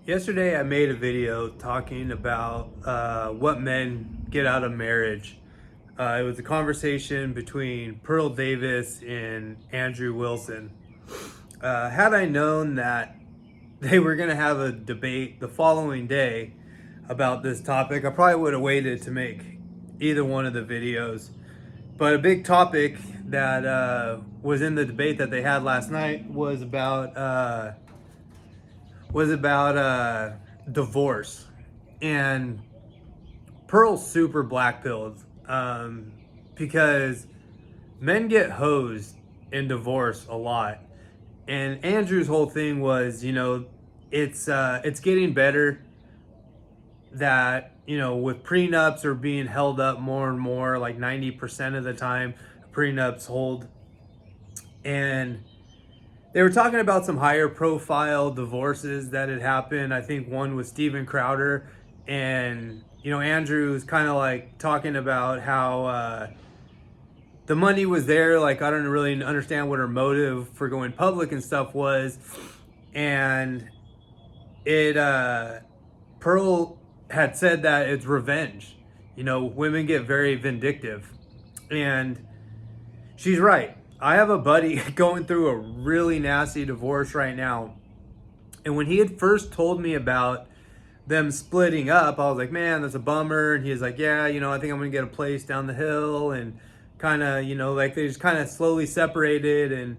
Yesterday, I made a video talking about what men get out of marriage. It was a conversation between Pearl Davis and Andrew Wilson. Had I known that they were going to have a debate the following day about this topic, I probably would have waited to make either one of the videos. But a big topic that was in the debate that they had last night was about divorce, and Pearl's super black pilled because men get hosed in divorce a lot, and Andrew's whole thing was, it's getting better that with prenups are being held up more and more, like 90% of the time prenups hold, and they were talking about some higher profile divorces that had happened. I think one was Steven Crowder. And, Andrew's kind of like talking about how the money was there. Like, I don't really understand what her motive for going public and stuff was. And Pearl had said that it's revenge. Women get very vindictive. And she's right. I have a buddy going through a really nasty divorce right now. And when he had first told me about them splitting up, I was like, man, that's a bummer. And he was like, yeah, I think I'm going to get a place down the hill. And kind of, like they just kind of slowly separated. And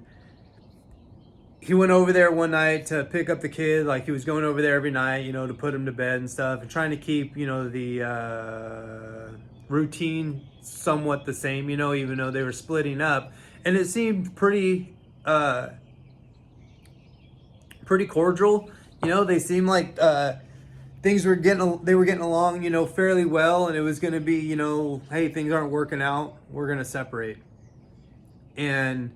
he went over there one night to pick up the kid. Like he was going over there every night, to put him to bed and stuff. And trying to keep, the routine somewhat the same, even though they were splitting up. And it seemed pretty cordial. They seemed like they were getting along, fairly well, and it was going to be, hey, things aren't working out, we're going to separate. And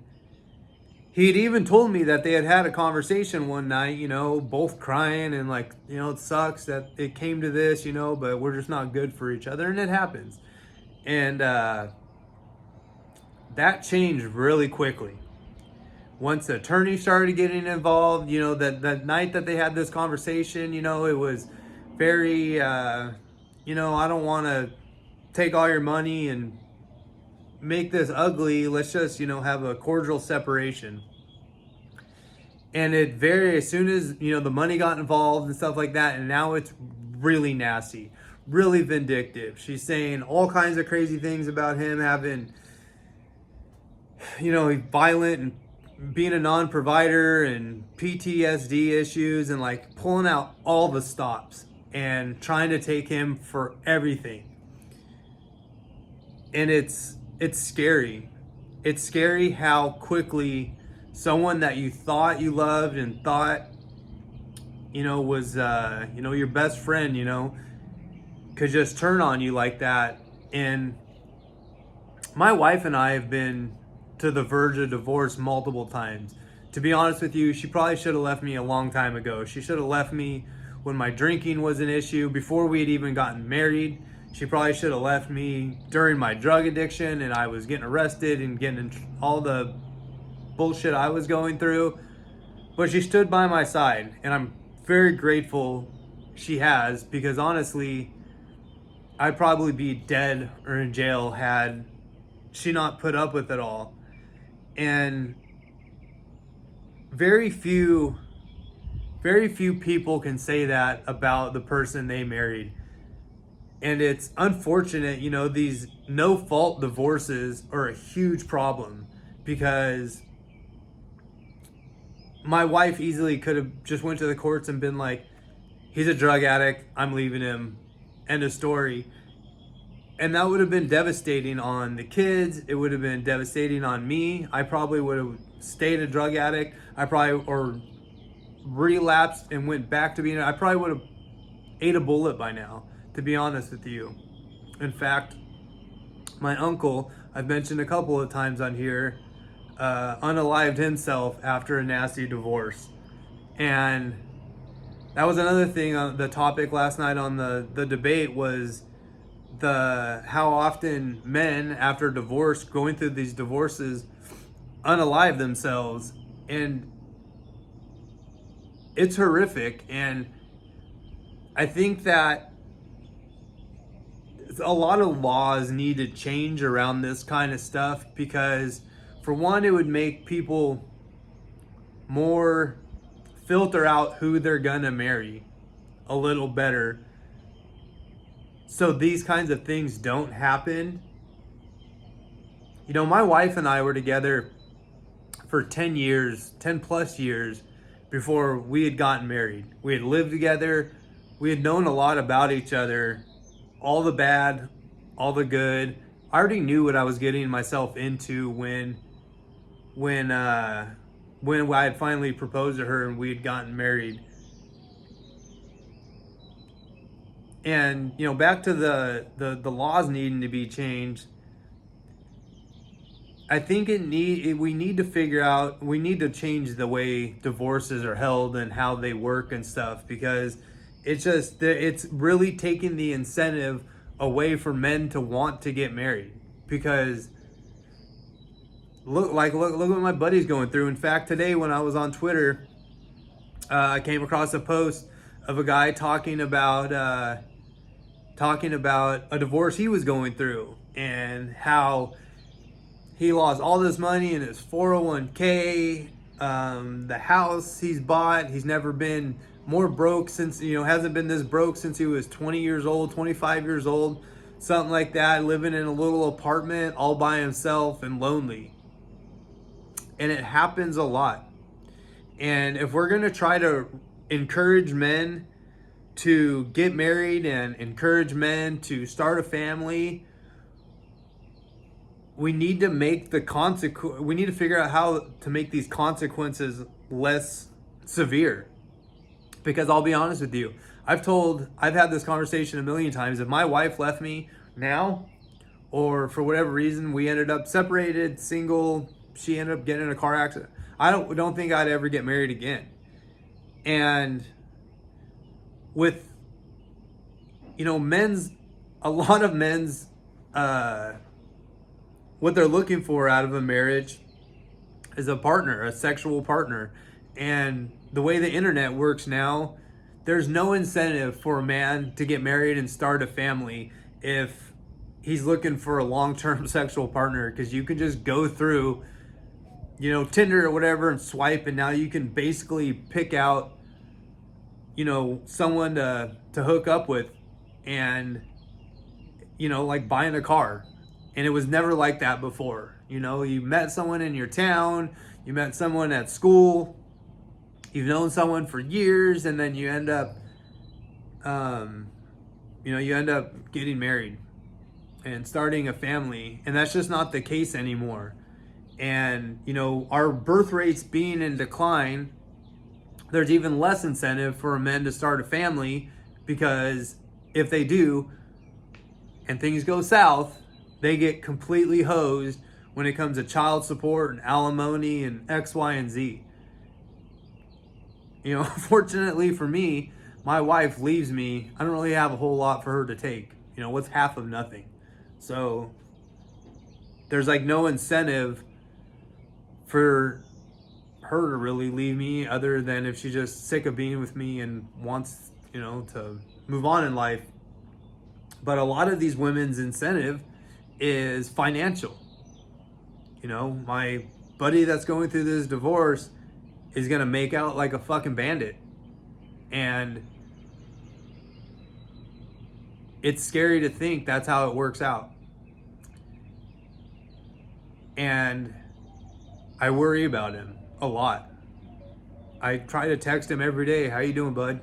he had even told me that they had had a conversation one night, both crying and like, it sucks that it came to this, but we're just not good for each other, and it happens. And that changed really quickly. Once the attorney started getting involved, that night that they had this conversation, it was very, I don't want to take all your money and make this ugly. Let's just, have a cordial separation. And as soon as, the money got involved and stuff like that, and now it's really nasty, really vindictive. She's saying all kinds of crazy things about him having, violent and being a non-provider and PTSD issues, and like pulling out all the stops and trying to take him for everything. And it's scary. It's scary how quickly someone that you thought you loved and thought, was, your best friend, could just turn on you like that. And my wife and I have been to the verge of divorce multiple times. To be honest with you, she probably should have left me a long time ago. She should have left me when my drinking was an issue, before we had even gotten married. She probably should have left me during my drug addiction and I was getting arrested and getting in all the bullshit I was going through. But she stood by my side, and I'm very grateful she has, because honestly, I'd probably be dead or in jail had she not put up with it all. And very few people can say that about the person they married. And it's unfortunate, these no fault divorces are a huge problem, because my wife easily could have just went to the courts and been like, he's a drug addict, I'm leaving him, end of story. And that would have been devastating on the kids. It would have been devastating on me. I probably would have stayed a drug addict. Or relapsed and went back to being, I probably would have ate a bullet by now, to be honest with you. In fact, my uncle, I've mentioned a couple of times on here, unalived himself after a nasty divorce. And that was another thing on the topic last night on the debate, was how often men after divorce, going through these divorces, unalive themselves. And it's horrific. And I think that a lot of laws need to change around this kind of stuff because, for one, it would make people more filter out who they're gonna marry a little better, so these kinds of things don't happen. You know, my wife and I were together for 10 years, 10 plus years before we had gotten married. We had lived together. We had known a lot about each other, all the bad, all the good. I already knew what I was getting myself into when I had finally proposed to her and we had gotten married. And you know, back to the laws needing to be changed. I think we need to figure out, we need to change the way divorces are held and how they work and stuff, because it's really taking the incentive away for men to want to get married. Because look what my buddy's going through. In fact, today when I was on Twitter, I came across a post of a guy talking about a divorce he was going through and how he lost all this money in his 401k, the house he's bought. He's never been more broke since, hasn't been this broke since he was 20 years old, 25 years old, something like that, living in a little apartment all by himself and lonely. And it happens a lot. And if we're going to try to encourage men to get married and encourage men to start a family, we need to make we need to figure out how to make these consequences less severe. Because I'll be honest with you, I've had this conversation a million times. If my wife left me now, or for whatever reason we ended up separated, single, she ended up getting in a car accident, I don't think I'd ever get married again. And with, a lot of men's what they're looking for out of a marriage is a partner, a sexual partner. And the way the internet works now, there's no incentive for a man to get married and start a family if he's looking for a long-term sexual partner, because you can just go through, Tinder or whatever and swipe, and now you can basically pick out, someone to hook up with, and, like buying a car. And it was never like that before. You met someone in your town, you met someone at school, you've known someone for years, and then you end up, getting married and starting a family. And that's just not the case anymore. And, our birth rates being in decline, there's even less incentive for men to start a family, because if they do and things go south, they get completely hosed when it comes to child support and alimony and X, Y, and Z. Fortunately for me, my wife leaves me. I don't really have a whole lot for her to take. What's half of nothing? So there's like no incentive for her to really leave me, other than if she's just sick of being with me and wants, to move on in life. But a lot of these women's incentive is financial. My buddy that's going through this divorce is gonna make out like a fucking bandit, and it's scary to think that's how it works out. And I worry about him a lot. I try to text him every day, how you doing, bud?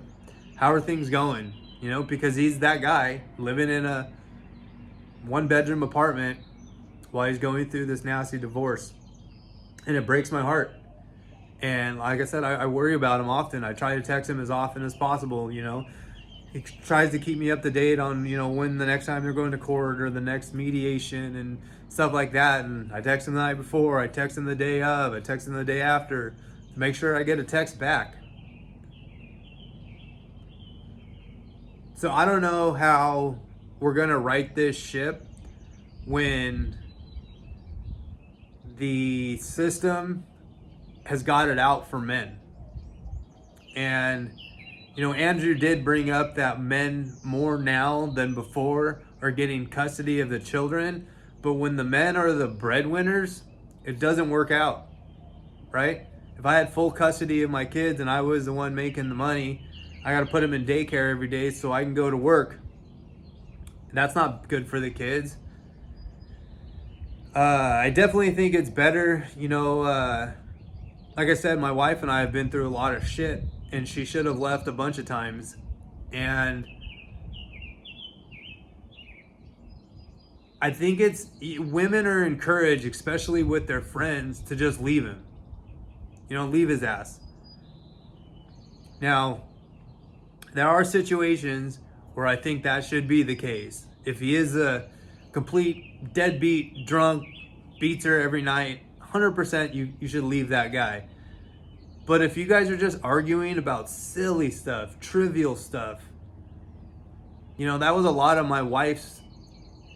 How are things going? Because he's that guy living in a 1-bedroom apartment while he's going through this nasty divorce. And it breaks my heart. And like I said, I worry about him often. I try to text him as often as possible. He tries to keep me up to date on, when the next time they're going to court or the next mediation and stuff like that. And I text him the night before, I text him the day of, I text him the day after to make sure I get a text back. So I don't know how we're going to right this ship when the system has got it out for men. And Andrew did bring up that men more now than before are getting custody of the children, but when the men are the breadwinners, it doesn't work out, right? If I had full custody of my kids and I was the one making the money, I got to put them in daycare every day so I can go to work. That's not good for the kids. I definitely think it's better, like I said, my wife and I have been through a lot of shit, and she should have left a bunch of times. And I think women are encouraged, especially with their friends, to just leave him. Leave his ass. Now, there are situations where I think that should be the case. If he is a complete deadbeat, drunk, beats her every night, 100% you should leave that guy. But if you guys are just arguing about silly stuff, trivial stuff, that was a lot of my wife's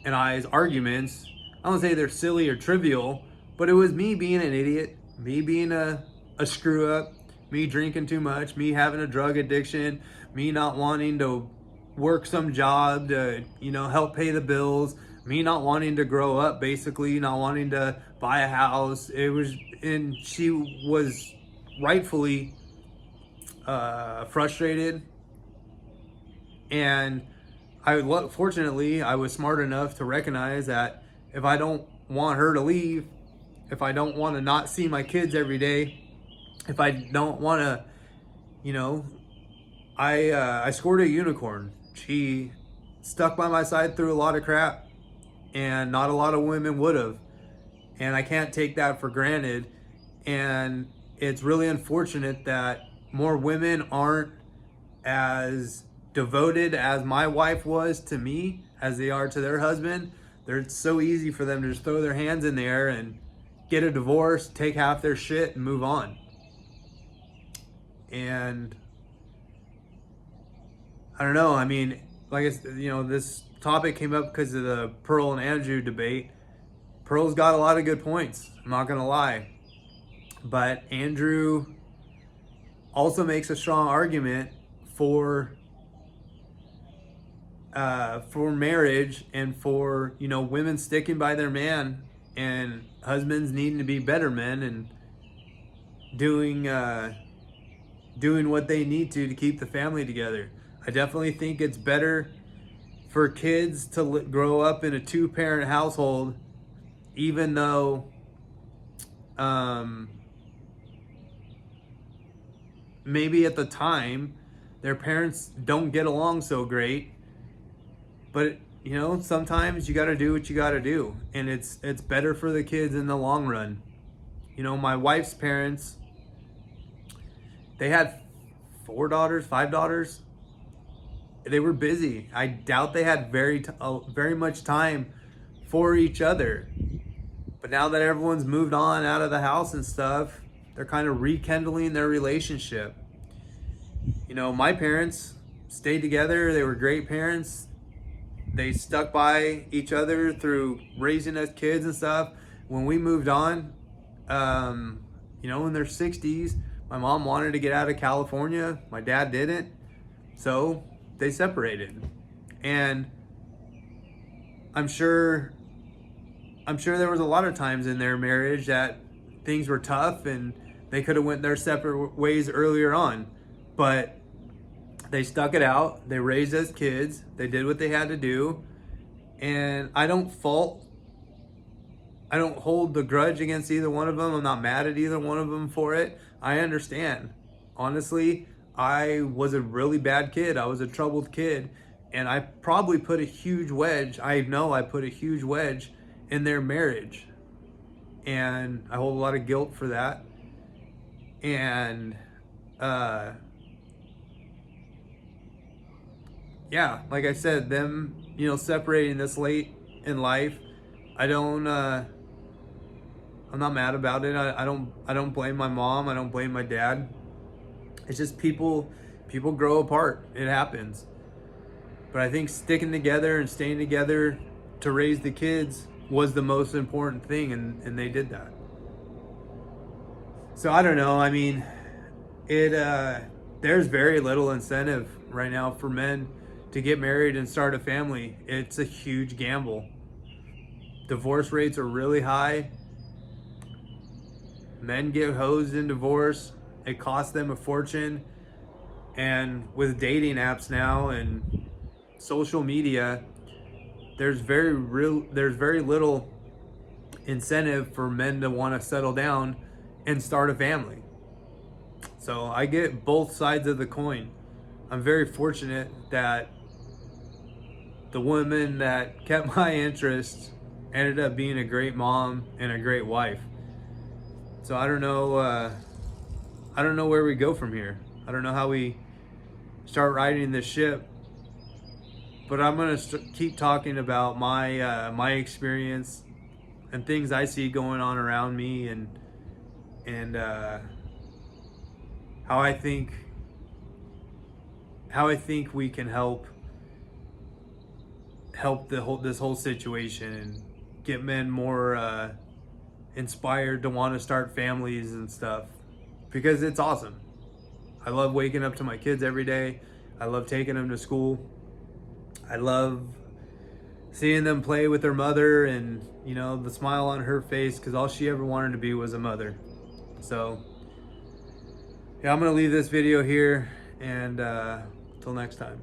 and I's arguments. I don't say they're silly or trivial, but it was me being an idiot, me being a screw up, me drinking too much, me having a drug addiction, me not wanting to work some job to, help pay the bills, me not wanting to grow up, basically, not wanting to buy a house. And she was rightfully frustrated. And fortunately, I was smart enough to recognize that if I don't want her to leave, if I don't want to not see my kids every day, if I don't want to, I scored a unicorn. She stuck by my side through a lot of crap, and not a lot of women would have. And I can't take that for granted. And it's really unfortunate that more women aren't as devoted as my wife was to me as they are to their husband. It's so easy for them to just throw their hands in the air and get a divorce, take half their shit, and move on. And I don't know. I mean, like I said, this topic came up because of the Pearl and Andrew debate. Pearl's got a lot of good points, I'm not gonna lie, but Andrew also makes a strong argument for marriage and for women sticking by their man and husbands needing to be better men and doing what they need to keep the family together. I definitely think it's better for kids to grow up in a two-parent household, even though maybe at the time their parents don't get along so great. But sometimes you got to do what you got to do, and it's better for the kids in the long run. My wife's parents, they had 4 daughters, 5 daughters. They were busy. I doubt they had very much time for each other. But now that everyone's moved on out of the house and stuff, they're kind of rekindling their relationship. My parents stayed together. They were great parents. They stuck by each other through raising us kids and stuff. When we moved on, in their 60s, my mom wanted to get out of California. My dad didn't. So they separated. And I'm sure there was a lot of times in their marriage that things were tough and they could have went their separate ways earlier on. But they stuck it out. They raised us kids. They did what they had to do. And I don't hold the grudge against either one of them. I'm not mad at either one of them for it. I understand. Honestly, I was a really bad kid. I was a troubled kid. And I probably put a huge wedge. I know I put a huge wedge in their marriage. And I hold a lot of guilt for that. And, yeah, like I said, them, separating this late in life, I'm not mad about it. I don't blame my mom. I don't blame my dad. It's just people grow apart. It happens. But I think sticking together and staying together to raise the kids was the most important thing, and they did that. So I don't know. I mean, there there's very little incentive right now for men to get married and start a family. It's a huge gamble. Divorce rates are really high. Men get hosed in divorce. It costs them a fortune. And with dating apps now and social media, there's very little incentive for men to want to settle down and start a family. So I get both sides of the coin. I'm very fortunate that the woman that kept my interest ended up being a great mom and a great wife. So I don't know where we go from here. I don't know how we start riding this ship. But I'm gonna keep talking about my experience and things I see going on around me, and how I think we can help this whole situation and get men more inspired to want to start families and stuff, because it's awesome. I love waking up to my kids every day. I love taking them to school. I love seeing them play with their mother and, you know, the smile on her face, because all she ever wanted to be was a mother. So, yeah, I'm going to leave this video here, and till next time.